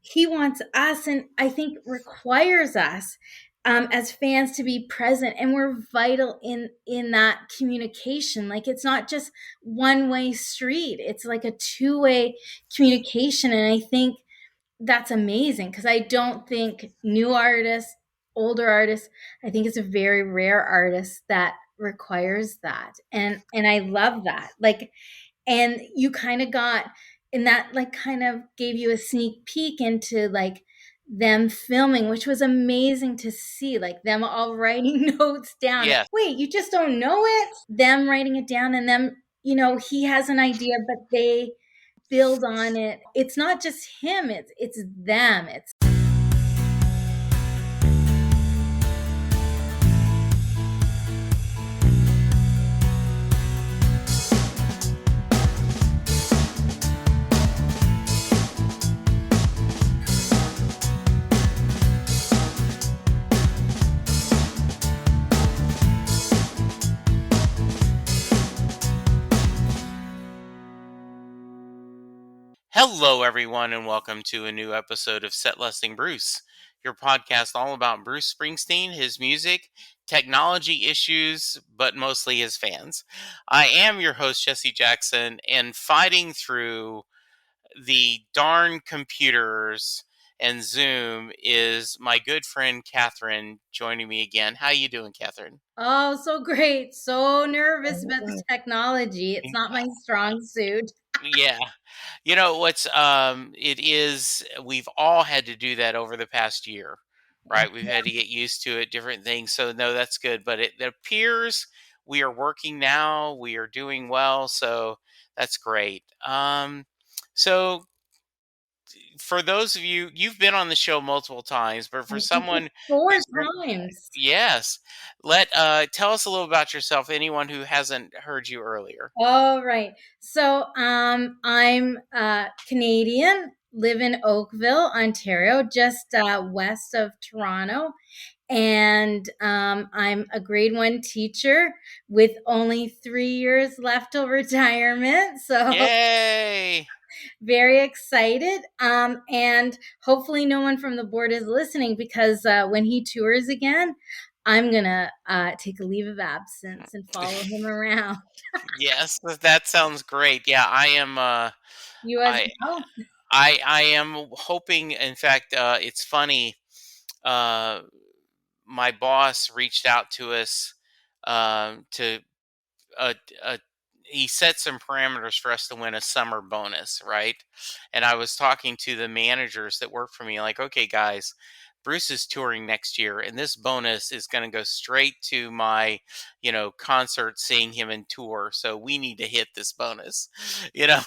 he wants us, and I think requires us as fans to be present, and we're vital in that communication. Like, it's not just one-way street, it's like a two-way communication. And I think that's amazing, because I don't think new artists, older artists, I think it's a very rare artist that requires that. And I love that. Like, and you kind of got and that, like, kind of gave you a sneak peek into like them filming, which was amazing to see, like them all writing notes down. Yes. Wait, you just don't know it? Them writing it down, and them, he has an idea, but they build on it. It's not just him, it's them. It's Hello, everyone, and welcome to a new episode of Set Listing Bruce, your podcast all about Bruce Springsteen, his music, technology issues, but mostly his fans. I am your host, Jesse Jackson, and fighting through the darn computers and Zoom is my good friend Catherine joining me again. How you doing, Catherine? oh, so great. So nervous about the technology. It's not my strong suit. Yeah. You know what's it is we've all had to do that over the past year, right? We've had to get used to it, different things. So no, that's good. But it appears we are working now. We are doing well, so that's great. So for those of you, you've been on the show multiple times, but I for think someone it's four who's times. yes, tell us a little about yourself. Anyone who hasn't heard you earlier. All right. So I'm Canadian, live in Oakville, Ontario, just west of Toronto. And I'm a grade one teacher with only 3 years left till retirement. So Yay! very excited. And hopefully, no one from the board is listening, because when he tours again, I'm going to take a leave of absence and follow him around. Yes, that sounds great. Yeah, I am. You as I well? I am hoping. In fact, it's funny. Uh, my boss reached out to us to uh, uh, he set some parameters for us to win a summer bonus, right? And I was talking to the managers that work for me, like, okay, guys, Bruce is touring next year, and this bonus is going to go straight to my, concert seeing him in tour. So we need to hit this bonus. You know,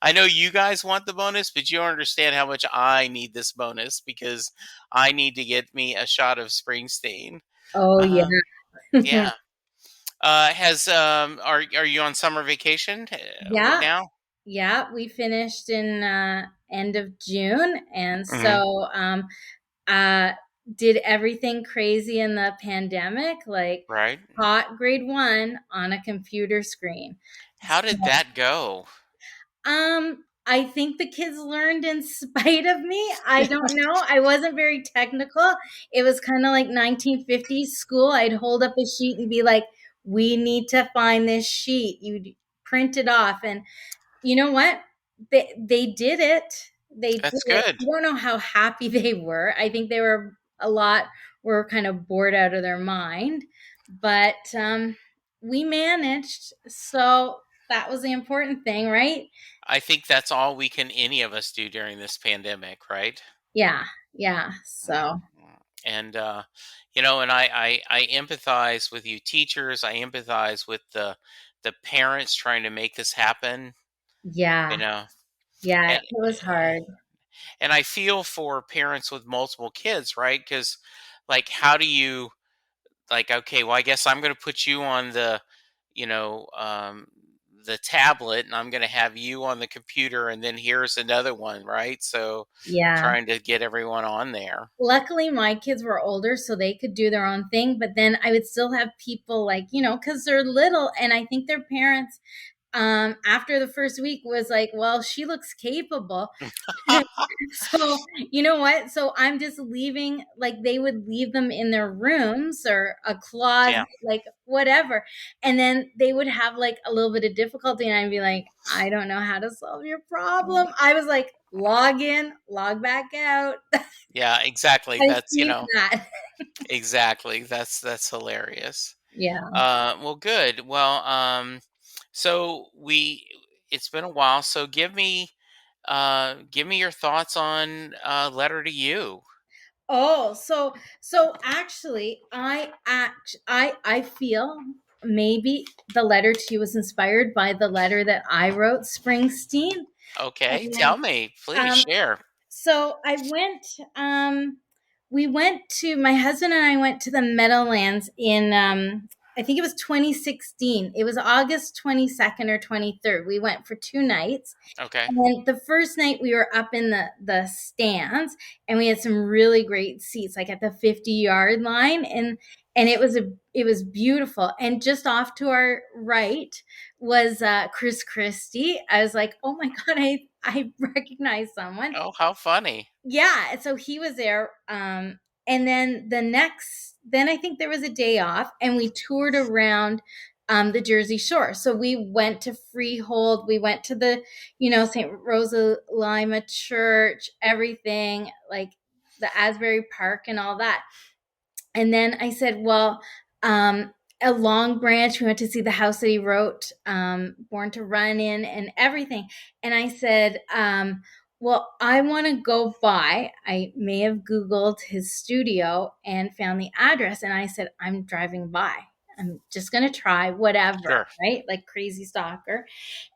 I know you guys want the bonus, but you don't understand how much I need this bonus because I need to get me a shot of Springsteen. Oh, yeah. Uh, yeah. Has are you on summer vacation right Yeah. now? Yeah. We finished in end of June. And Hmm. so uh, did everything crazy in the pandemic, like Right. taught grade one on a computer screen. How did that go? I think the kids learned in spite of me. I don't know. I wasn't very technical. It was kind of like 1950s school. I'd hold up a sheet and be like, "We need to find this sheet." You'd print it off, and you know what? They did it. They did That's it. good. I don't know how happy they were. I think they were kind of bored out of their mind, but we managed. So that was the important thing, right? I think that's all any of us do during this pandemic, right? Yeah, yeah. So And and I empathize with you teachers. I empathize with the parents trying to make this happen. You yeah, know, yeah. and It was hard. and I feel for parents with multiple kids, right? Because like, how do you like? Okay, well, I guess I'm going to put you on you know, um, the tablet, and I'm going to have you on the computer, and then here's another one, right? So Yeah. trying to get everyone on there. Luckily, my kids were older, so they could do their own thing. But then I would still have people, like, because they're little, and I think their parents after the first week was like, well, she looks capable. So, you know what? So I'm just leaving, like they would leave them in their rooms or a closet, Yeah. like whatever. And then they would have like a little bit of difficulty. And I'd be like, I don't know how to solve your problem. I was like, log in, log back out. Yeah, exactly. I That's, see that. exactly. That's hilarious. Yeah. Well, good. Well, so it's been a while. So give me your thoughts on Letter to You. Oh, so actually, I feel maybe the letter to you was inspired by the letter that I wrote, Springsteen. Okay, And tell me, please um, share. so I went. We went to my husband and I went to the Meadowlands in. I think it was 2016. It was August 22nd or 23rd. We went for 2 nights. Okay, And the first night we were up in the stands and we had some really great seats, like at the 50-yard line, and it was beautiful. And just off to our right was Chris Christie. I was like, oh my god, I recognize someone. oh, how funny. Yeah, so he was there. And then then I think there was a day off, and we toured around the Jersey Shore. So we went to Freehold, we went to the, St. Rosa Lima Church, everything, like the Asbury Park and all that. And then I said, well, a Long Branch, we went to see the house that he wrote, Born to Run in, and everything. And I said, well, I want to go by. I may have Googled his studio and found the address. And I said, I'm driving by. I'm just going to try whatever, Sure. right? Like crazy stalker.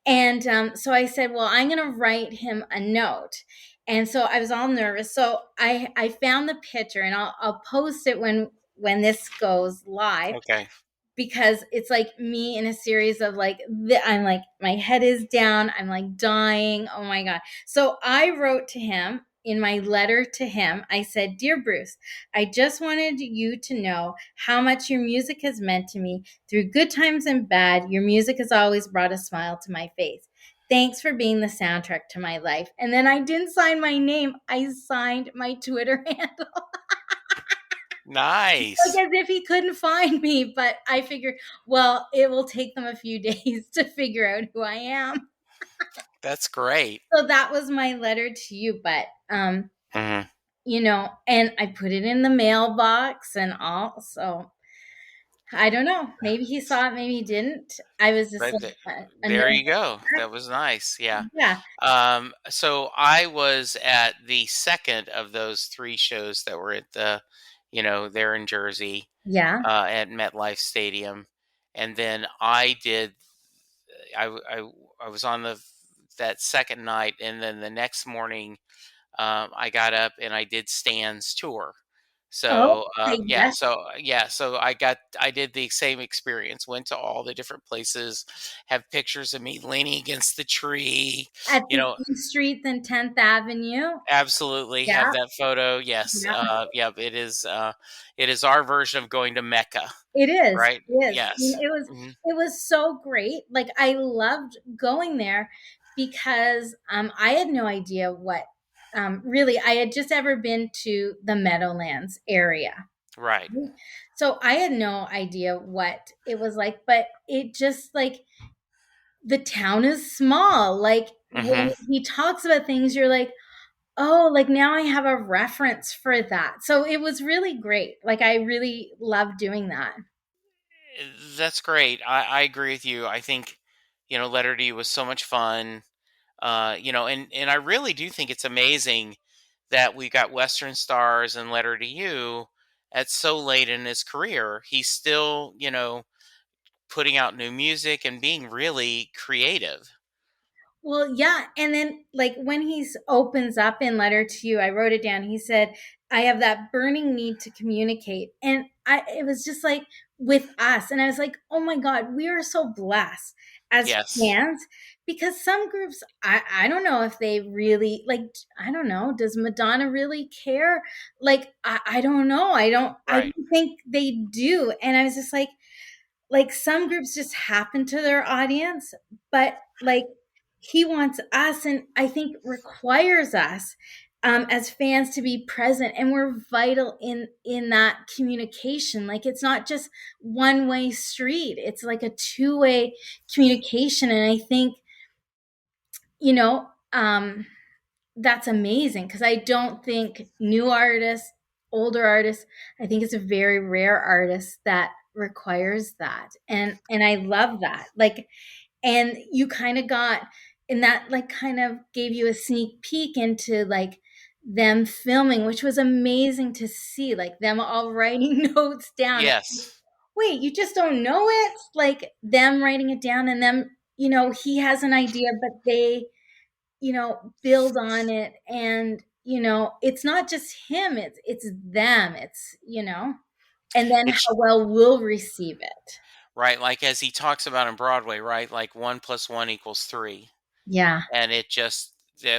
And so I said, well, I'm going to write him a note. And so I was all nervous. So I found the picture, and I'll post it when this goes live, Okay. because it's like me in a series of like I'm like, my head is down, I'm like dying, oh my god. So I wrote to him in my letter to him. I said, dear Bruce, I just wanted you to know how much your music has meant to me. Through good times and bad, your music has always brought a smile to my face. Thanks for being the soundtrack to my life. And then I didn't sign my name, I signed my Twitter handle, Nice. like as if he couldn't find me. But I figured, well, it will take them a few days to figure out who I am. That's great. So that was my letter to you. But Hmm. and I put it in the mailbox and all. So I don't know. Maybe he saw it, maybe he didn't. I was just But like a there nervous you go. wreck. That was nice. Yeah. Yeah. So I was at the second of those three shows that were at there in Jersey, Yeah. at MetLife Stadium, and then I did. I w- I w- I was on that second night, and then the next morning, I got up and I did Stan's tour. Oh, So yes. so I did the same experience. Went to all the different places, have pictures of me leaning against the tree. At You 15th know, Street and 10th Avenue. absolutely have Yeah. that photo. Yes, Yeah. yeah, it is our version of going to Mecca, It is. right? It is. Yes. Mhm. It was so great. Like I loved going there because I had no idea what really I had just ever been to the Meadowlands area. Right. So I had no idea what it was like, but it just like the town is small. Like when Hmm. he talks about things, you're like, oh, like now I have a reference for that. So it was really great. Like I really loved doing that. That's great. I agree with you. I think, Letter to You was so much fun. And I really do think it's amazing that we got Western Stars and Letter to You at so late in his career. He's still, putting out new music and being really creative. Well, yeah, and then like when opens up in Letter to You, I wrote it down. He said, "I have that burning need to communicate," and it was just like with us, and I was like, "Oh my God, we are so blessed as Yes. fans." Because some groups, I don't know if they really like. I don't know. Does Madonna really care? Like I don't know. I Right. don't think they do. And I was just like, like some groups just happen to their audience, but like he wants us, and I think requires us as fans to be present, and we're vital in that communication. Like it's not just one way street; it's like a two-way communication, and I think you know that's amazing because I don't think new artists, older artists, I think it's a very rare artist that requires that. And I love that. Like and you kind of got and that like kind of gave you a sneak peek into like them filming, which was amazing to see, like them all writing notes down. Yes. Wait, you just don't know it? Like them writing it down and them, he has an idea, but they build on it, and it's not just him, it's them, and then It's how well we'll receive it. right, like as he talks about in Broadway, right? Like 1 plus 1 equals 3. Yeah. And it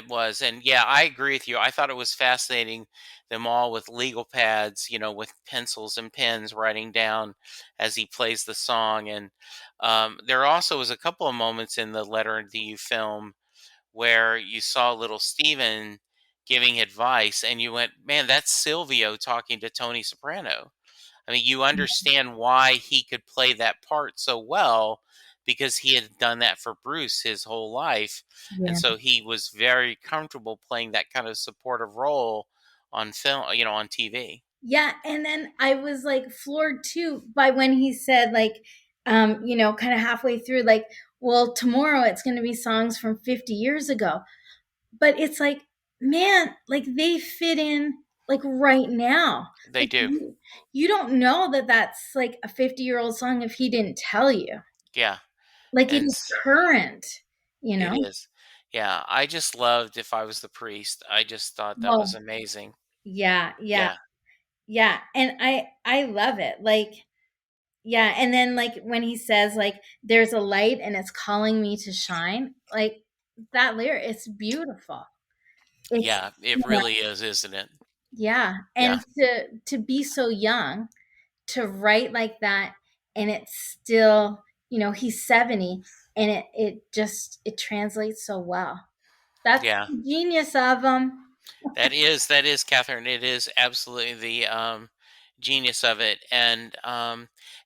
was. And yeah, I agree with you. I thought it was fascinating, them all with legal pads, with pencils and pens writing down as he plays the song. And there also was a couple of moments in the Letter to You film where you saw little Steven giving advice, and you went, man, that's Silvio talking to Tony Soprano. I mean, you understand why he could play that part so well, because he had done that for Bruce his whole life. And Yeah. so he was very comfortable playing that kind of supportive role on film, on TV. Yeah, and then I was like floored too by when he said like kind of halfway through, like, well, tomorrow it's going to be songs from 50 years ago. But it's like, man, like they fit in like right now. They Like do. you don't know that that's like a 50-year-old song if he didn't tell you. Yeah. Like it And is current, you it know? is. Yeah. I just loved If I Was the Priest. I just thought that was Oh, amazing. yeah, yeah, Yeah. yeah. And I love it. Like, yeah, and then like when he says like there's a light and it's calling me to shine, like that lyric, it's beautiful. It's Yeah. It really is, isn't it? yeah. Yeah. And to be so young to write like that, and it's still he's 70, and it translates so well. That's Yeah. the genius of him. That is, Catherine. It is absolutely the genius of it. And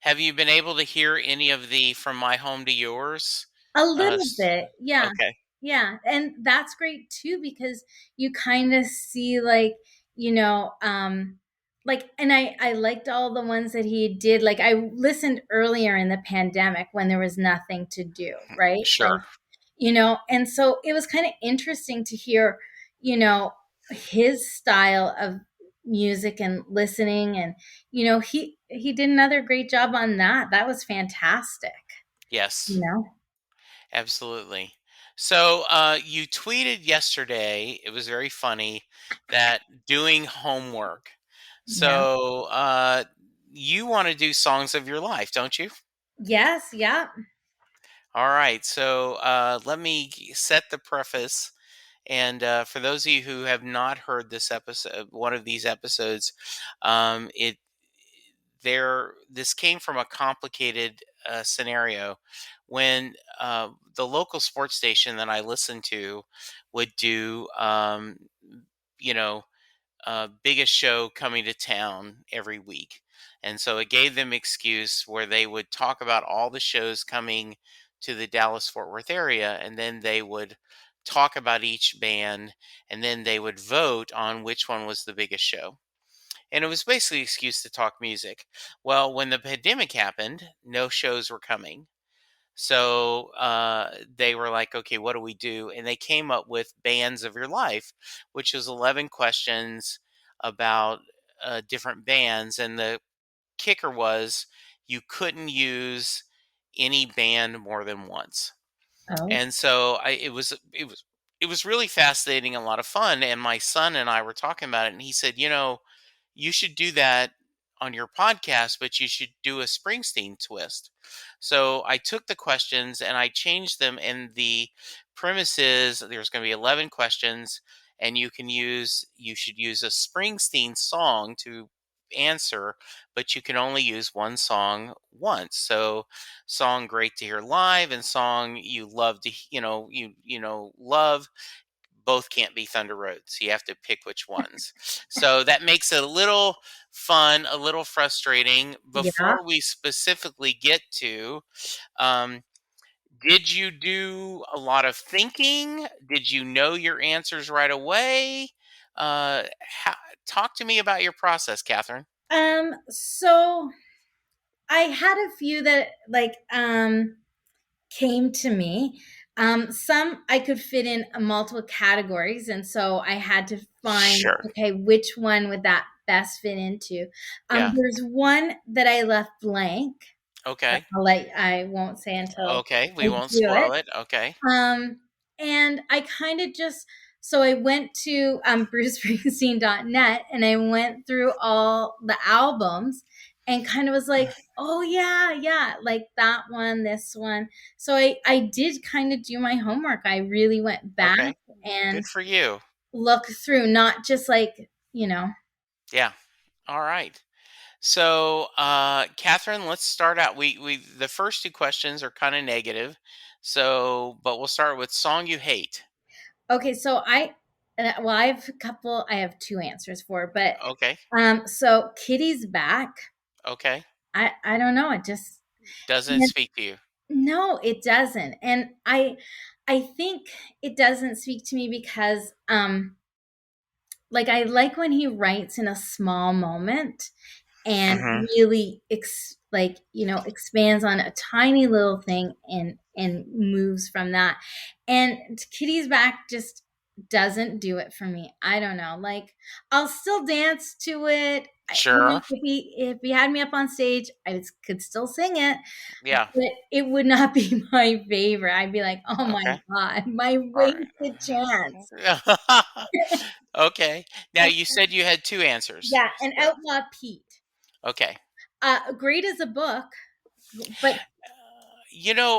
have you been able to hear any of the From My Home to Yours? A Uh, little s- bit, yeah. okay. Yeah, and that's great too because you kind of see like, you know, like and I liked all the ones that he did. Like I listened earlier in the pandemic when there was nothing to do, right? Like Sure. and so it was kind of interesting to hear, his style of music and listening, and he did another great job on that. That was fantastic, you Yes, know. absolutely. So you tweeted yesterday, it was very funny, that doing homework. Yeah. So you want to do songs of your life, don't you? Yes, yeah. All right. So let me set the preface. And for those of you who have not heard this episode, one of these episodes, it this came from a complicated scenario when the local sports station that I listened to would do, you know, biggest show coming to town every week. And so it gave them excuse where they would talk about all the shows coming to the Dallas Fort Worth area, and then they would talk about each band, and then they would vote on which one was the biggest show. And it was basically an excuse to talk music. Well, when the pandemic happened, no shows were coming. So they were like, okay, what do we do? And they came up with Bands of Your Life, which was 11 questions about different bands. And the kicker was you couldn't use any band more than once. Oh. And so it was really fascinating, a lot of fun. And my son and I were talking about it, and he said, you should do that on your podcast, but you should do a Springsteen twist. So I took the questions and I changed them. And the premise is there's going to be 11 questions, and you should use a Springsteen song to answer, but you can only use one song once. So, song great to hear live and song you love to, love both can't be Thunder Road. So you have to pick which ones. So that makes it a little fun, a little frustrating. Yeah. Before we specifically get to, um, did you do a lot of thinking? Did you know your answers right away? Uh, ho Talk to me about your process, Catherine. So I had a few that came to me. Some I could fit in multiple categories, and so I had to find, Sure. okay, which one would that best fit into. Yeah. There's one that I left blank. Okay. I won't say until Okay. I We won't do it. spoil it. Okay. And I kind of just, so I went to brucespringsteen.net and I went through all the albums and kind of was like, oh yeah, yeah, like that one, this one. So I did kind of do my homework. I really went back Okay. and Good for you. looked through, not just like, Yeah. All right. So, Catherine, let's start out. We the first two questions are kind of negative. So, but we'll start with song you hate. okay, so well, I have two answers for, but Okay. so Kitty's Back. Okay. I don't know. It just, Doesn't speak to you. no, it doesn't. And I think it doesn't speak to me because like I like when he writes in a small moment and Hmm. really expands on a tiny little thing and moves from that. And Kitty's Back just doesn't do it for me. I don't know. Like I'll still dance to it. Sure. If he had me up on stage, could still sing it, Yeah. but it would not be my favorite. I'd be like, "Oh my Okay. god, my All right. wasted chance." Okay. Now And you said you had two answers. yeah, and So, Outlaw Pete. okay. Great as a book, but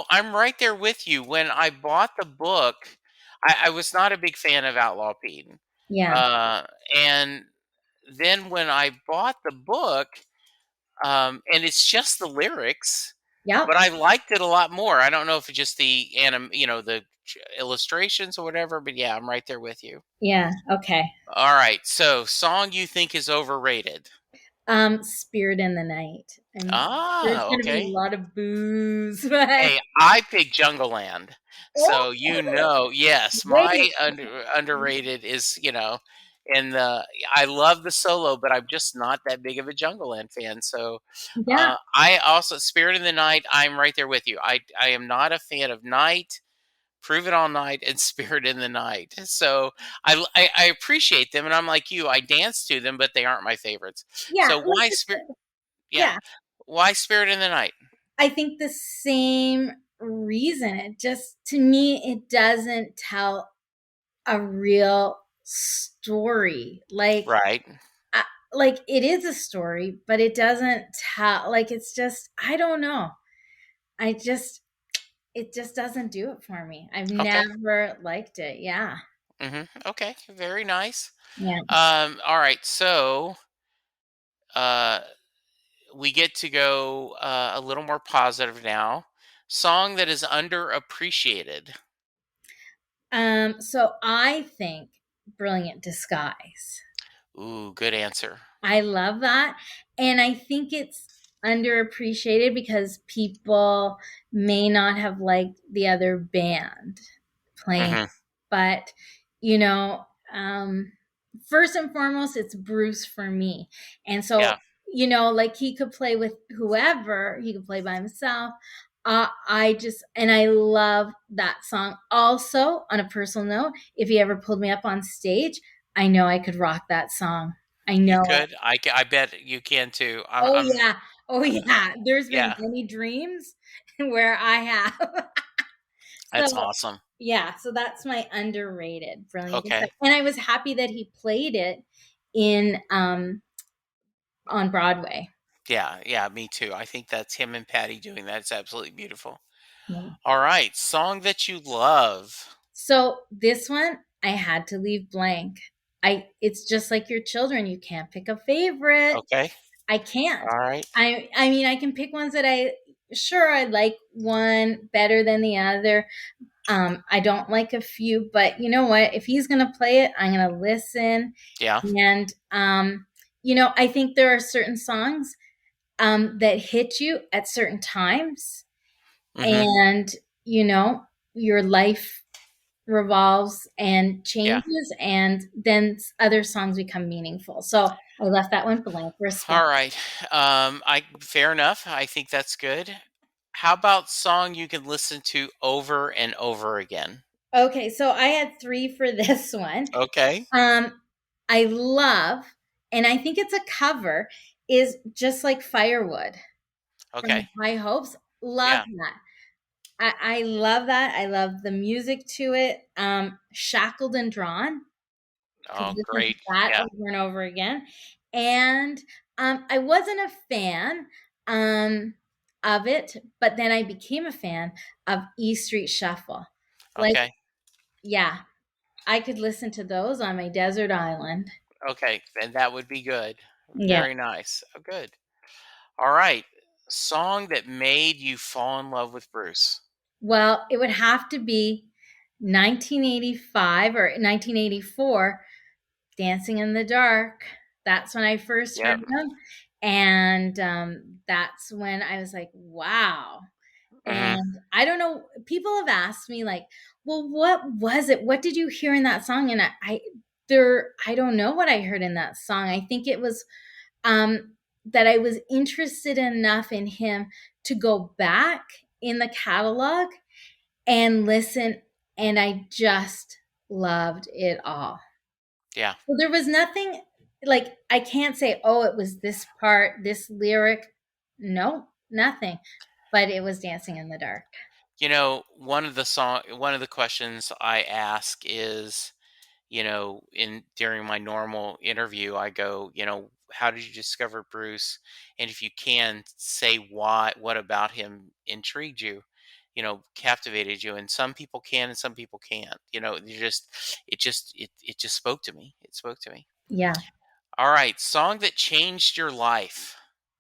I'm right there with you. When I bought the book, I was not a big fan of Outlaw Pete. yeah, Uh, and then when I bought the book, and it's just the lyrics, yep, but I liked it a lot more. I don't know if it's just the illustrations or whatever, but yeah, I'm right there with you. yeah, okay. All right, so song you think is overrated? Spirit in the Night. There's Ah, gonna be a okay. lot of booze, but Hey, I picked Jungle Land. So, oh, yes, my wait, underrated is, and I love the solo, but I'm just not that big of a Jungle Land fan. So, yeah, I also Spirit in the Night, I'm right there with you. I am not a fan of Night, Prove It All Night, and Spirit in the Night. So, I appreciate them, and I'm like you, I dance to them, but they aren't my favorites. yeah, So, why Spirit? Yeah, yeah. why Spirit in the Night? I think the same reason. It just, to me, it doesn't tell a real story. Right. I, like it is a story, but it doesn't tell. Like it's just, I don't know. I just, it just doesn't do it for me. I've Okay. never liked it. Yeah, Okay, very nice. yeah. All right, so uh, we get to go a little more positive now. Song that is underappreciated. So I think Brilliant Disguise. Ooh, good answer. I love that. And I think it's underappreciated because people may not have liked the other band playing. Hmm. But, you know, first and foremost, it's Bruce for me. And so, Yeah, like he could play with whoever, he could play by himself. And I love that song. Also, on a personal note, if he ever pulled me up on stage, I know I could rock that song. I you know it. could. I bet you can too. Oh yeah. Oh I'm yeah. There's been yeah, many dreams where I have. that's So awesome. yeah, so that's my underrated Brilliant Disguise. Okay. And I was happy that he played it in on Broadway. Yeah, yeah, me too. I think that's him and Patty doing that. It's absolutely beautiful. Yeah. All right, song that you love. So this one I had to leave blank. I It's just like your children, you can't pick a favorite. Okay. I can't. All right. I mean, I can pick ones that I like one better than the other. I don't like a few, but you know what? If he's going to play it, I'm going to listen. Yeah. And, I think there are certain songs that hit you at certain times. Mhm. And, you know, your life revolves and Yeah. changes, and then other songs become meaningful. So I left that one blank. Respect. All right. I fair enough. I think that's good. How about song you can listen to over and over again? Okay, so I had three for this one. Okay. Um, I love, and I think it's a cover, is Just Like Firewood from Okay. High Hopes. Love Yeah. that. I love that. I love the music to it. Shackled and Drawn. Could Oh, listen to great. that Yeah. over and over again. And I wasn't a fan of it, but then I became a fan of E Street Shuffle. Like, Okay. yeah, I could listen to those on my desert island. Okay. Then that would be good. Yeah. Very nice. Oh, good. All right. Song that made you fall in love with Bruce. Well, it would have to be 1985 or 1984, Dancing in the Dark. That's when I first heard Yep. him. And that's when I was like, wow. Mhm. And I don't know, people have asked me like, well, what was it? What did you hear in that song? And I don't know what I heard in that song. I think it was that I was interested enough in him to go back in the catalog and listen, and I just loved it all. Yeah. So there was nothing like I can't say, oh, it was this part, this lyric. No, nothing. But it was Dancing in the Dark. One of the questions I ask is, in during my normal interview, I go, how did you discover Bruce? And if you can say what about him intrigued you, captivated you. And some people can and some people can't. It just spoke to me. It spoke to me. Yeah. All right. Song that changed your life.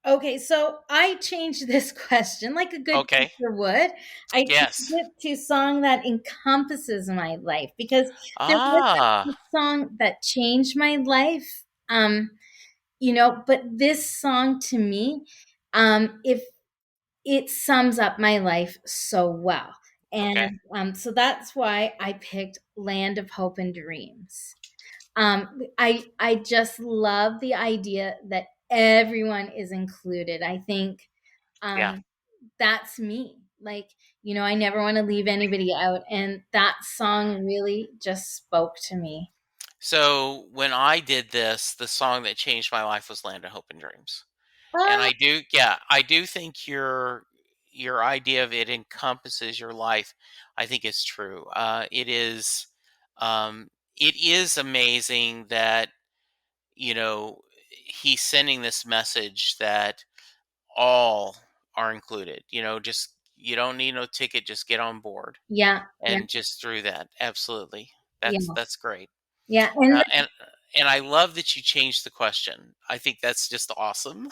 Okay, so I changed this question like a good Okay. teacher would. I changed Yes. it to song that encompasses my life because there wasn't Ah, a song that changed my life. But this song to me, if it sums up my life so well. okay. And so that's why I picked Land of Hope and Dreams. I just love the idea that everyone is included. I think Yeah. um, that's me. Like, I never want to leave anybody out, and that song really just spoke to me. So when I did this, the song that changed my life was Land of Hope and Dreams. And Uh, I do think your idea of it encompasses your life, I think is true. It is amazing that, you know, he's sending this message that all are included. Just you don't need no ticket, just get on board. yeah, yeah, And just through that, absolutely. yeah, That's great. yeah. And And I love that you changed the question. I think that's just awesome.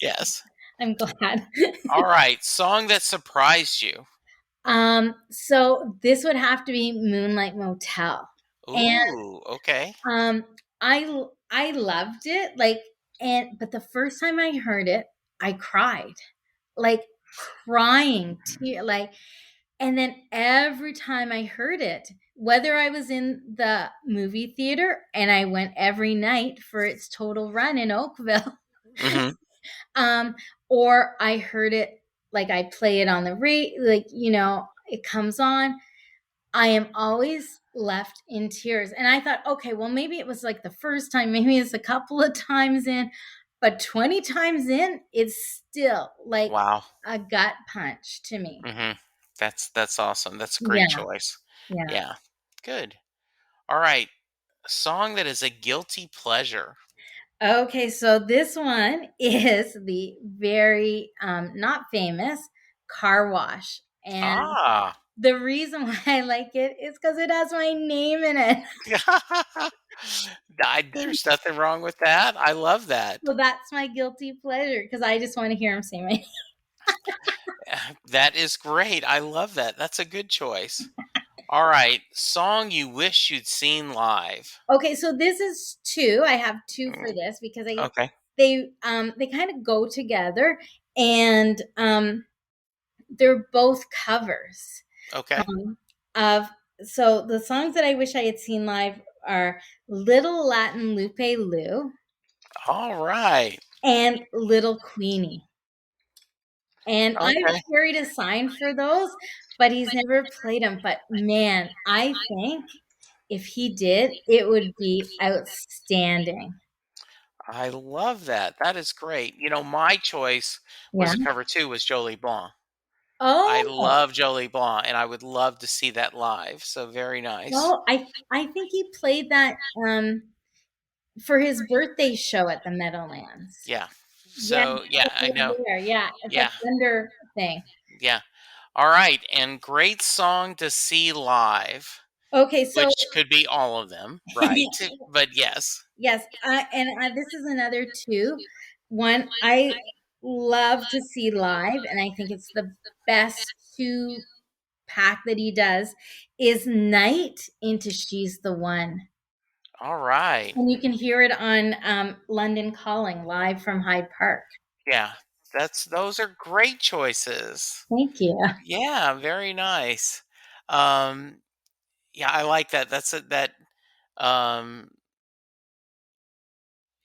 Yes. I'm glad. All right, song that surprised you. So this would have to be Moonlight Motel. And Ooh, okay. um I loved it, like, but the first time I heard it, I cried. Like, crying like, and then every time I heard it, whether I was in the movie theater and I went every night for its total run in Oakville, Mhm. um, or I heard it, like, I play it on the like, it comes on, I am always left in tears. And I thought, okay, well, maybe it was like the first time, maybe it's a couple of times in, but 20 times in, it's still like Wow. a gut punch to me. Mhm. That's awesome. That's a great Yeah. choice. Yeah. Yeah. Good. All right. A song that is a guilty pleasure. Okay, so this one is the very not famous Car Wash. And Ah. the reason why I like it is because it has my name in it. There's nothing wrong with that. I love that. So that's my guilty pleasure because I just want to hear him say my. That is great. I love that. That's a good choice. All right, song you wish you'd seen live. Okay, so this is two. I have two for Mm, this because I okay. they kind of go together, and they're both covers Okay. of. So the songs that I wish I had seen live are Little Latin Lupe Lou All right. and Little Queenie. And I've Okay. carried a sign for those, but he's never played them. But man, I think if he did, it would be outstanding. I love that. That is great. My choice Yeah. was a cover too was Jolie Blanc. I Oh, love Jolie Blanc and I would love to see that live. So very nice. well, I think he played that for his birthday show at the Meadowlands. Yeah. Yeah, So yeah, it's I know. over there. Yeah, it's a Yeah. thunder thing. Yeah. All right. And great song to see live, Okay, so which could be all of them, right? But yes. yes, and this is another two. One I love to see live, and I think it's the best two pack that he does is Night into She's the One. All right. And you can hear it on London Calling live from Hyde Park. Yeah. Those are great choices. Thank you. Yeah, very nice. Um yeah, I like that. Um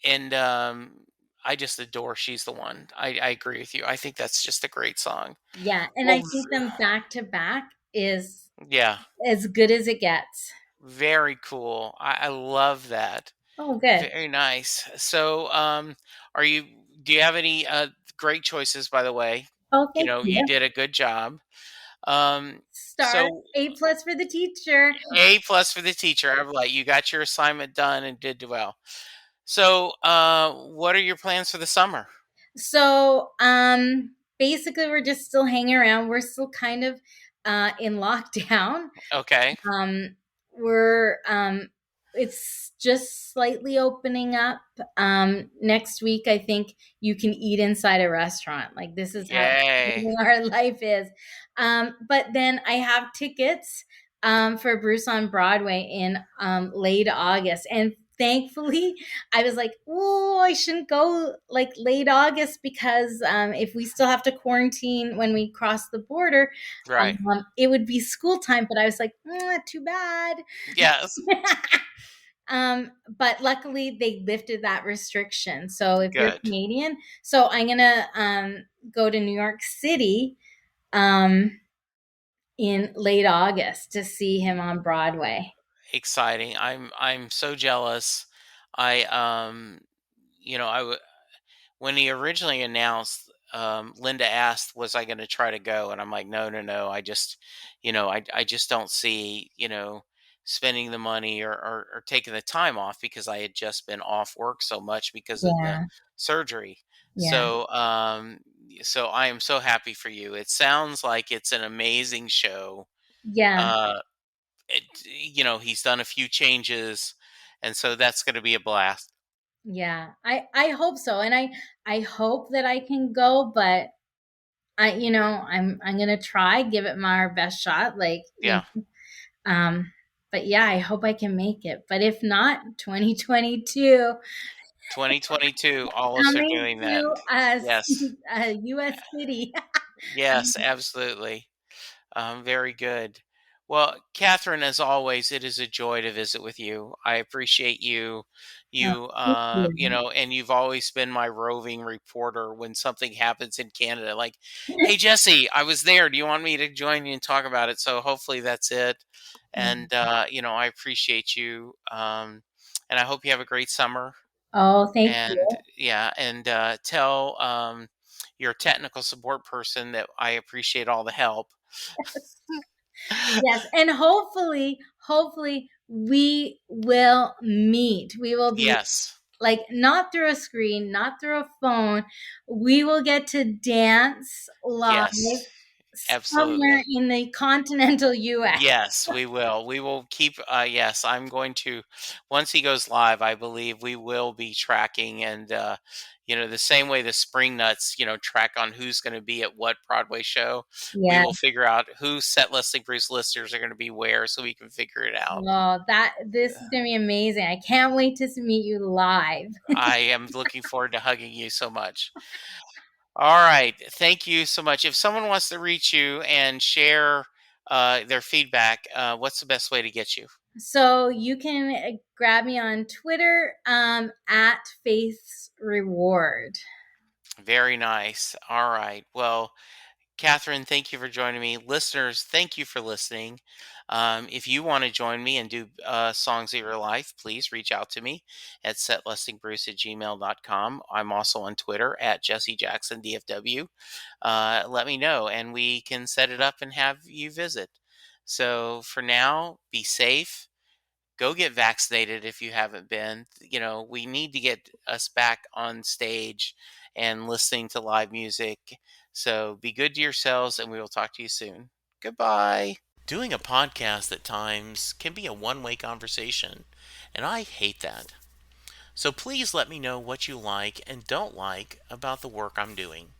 and I just adore She's the One. I agree with you. I think that's just a great song. Yeah, and I Well, think them back to back is yeah, as good as it gets. very cool. I love that. Oh, good. Very nice. So, are you? Do you have any great choices? By the way, Oh, thank you you. did a good job. Um, Star so A plus for the teacher. A plus for the teacher. I'm like, you got your assignment done and did well. So, what are your plans for the summer? So, basically, we're just still hanging around. We're still kind of in lockdown. Okay, Um, we're it's just slightly opening up. Next week, I think you can eat inside a restaurant. Like this is how yay! our life is. But then I have tickets for Bruce on Broadway in late August, and thankfully I was like, oh, I shouldn't go like late August because if we still have to quarantine when we cross the border, Right. it would be school time. But I was like, too bad. Yes. But luckily they lifted that restriction. So if you're Good. Canadian, so I'm gonna go to New York City um, in late August to see him on Broadway. Exciting. I'm so jealous. I I when he originally announced, Linda asked, "Was I going to try to go?" And I'm like, "No, no, no. I just don't see, spending the money or taking the time off because I had just been off work so much because of the Yeah, surgery. yeah, So I am so happy for you. It sounds like it's an amazing show. yeah, Uh, he's done a few changes, and so that's going to be a blast. yeah. I hope so, and I hope that I can go, but I'm gonna try, give it my best shot, like Yeah. um. But yeah, I hope I can make it. But if not, 2022 2022, all of us are coming doing that. to Yes. a U.S. city. Yes, absolutely. Very good. Well, Catherine, as always, it is a joy to visit with you. I appreciate you. Oh, thank you. And you've always been my roving reporter when something happens in Canada. Like, hey, Jesse, I was there. Do you want me to join you and talk about it? So hopefully that's it. And, I appreciate you. And I hope you have a great summer. Oh, thank And you. yeah, and tell your technical support person that I appreciate all the help. Yes, and hopefully we will meet. We will be Yes, like not through a screen, not through a phone. We will get to dance live yes, somewhere Absolutely. in the continental US. Yes, we will. We will keep, yes, I'm going to, once he goes live, I believe we will be tracking and, the same way the Spring Nuts, track on who's going to be at what Broadway show, we Yeah. will figure out who Set Listing Bruce listeners are going to be where so we can figure it out. Oh, this is gonna be amazing. I can't wait to meet you live. I am looking forward to hugging you so much. All right. Thank you so much. If someone wants to reach you and share their feedback, what's the best way to get you? So you can grab me on Twitter at Faith's Reward. Very nice. All right. Well, Catherine, thank you for joining me. Listeners, thank you for listening. If you want to join me and do songs of your life, please reach out to me at setlistingbruce@gmail.com. I'm also on Twitter at Jesse Jackson DFW. Let me know and we can set it up and have you visit. So for now, be safe. Go get vaccinated if you haven't been. We need to get us back on stage and listening to live music. So be good to yourselves, and we will talk to you soon. Goodbye. Doing a podcast at times can be a one-way conversation, and I hate that. So please let me know what you like and don't like about the work I'm doing.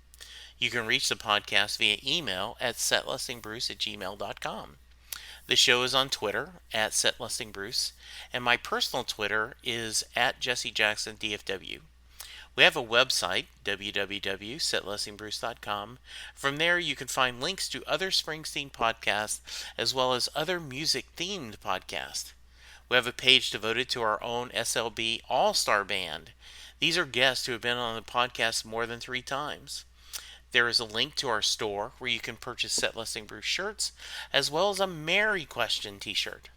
You can reach the podcast via email at setlistingbruce@gmail.com. The show is on Twitter at setlistingbruce, and my personal Twitter is at Jesse Jackson DFW. We have a website, www.setlistingbruce.com. From there, you can find links to other Springsteen podcasts as well as other music-themed podcasts. We have a page devoted to our own SLB All-Star Band. These are guests who have been on the podcast more than 3 times. There is a link to our store where you can purchase Set Listing Bruce shirts as well as a Mary Question t-shirt.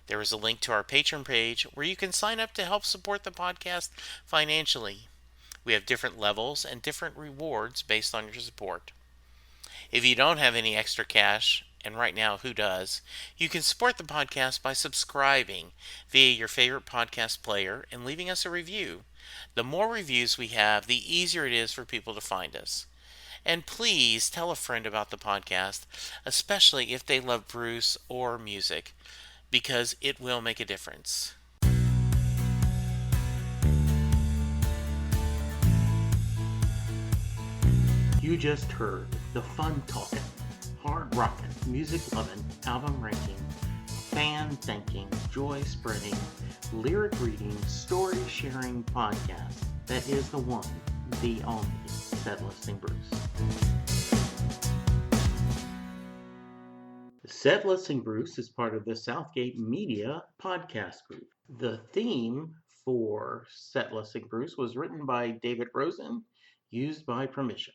There is a link to our Patreon page where you can sign up to help support the podcast financially. We have different levels and different rewards based on your support. If you don't have any extra cash, and right now who does, you can support the podcast by subscribing via your favorite podcast player and leaving us a review. The more reviews we have, the easier it is for people to find us. And please tell a friend about the podcast, especially if they love Bruce or music, because it will make a difference. You just heard the fun talking, hard rocking, music loving, album ranking, fan thinking, joy spreading, lyric reading, story sharing podcast that is the one, the only Set Listing Bruce. Set Listing Bruce is part of the Southgate Media podcast group. The theme for Set Listing Bruce was written by David Rosen, used by permission.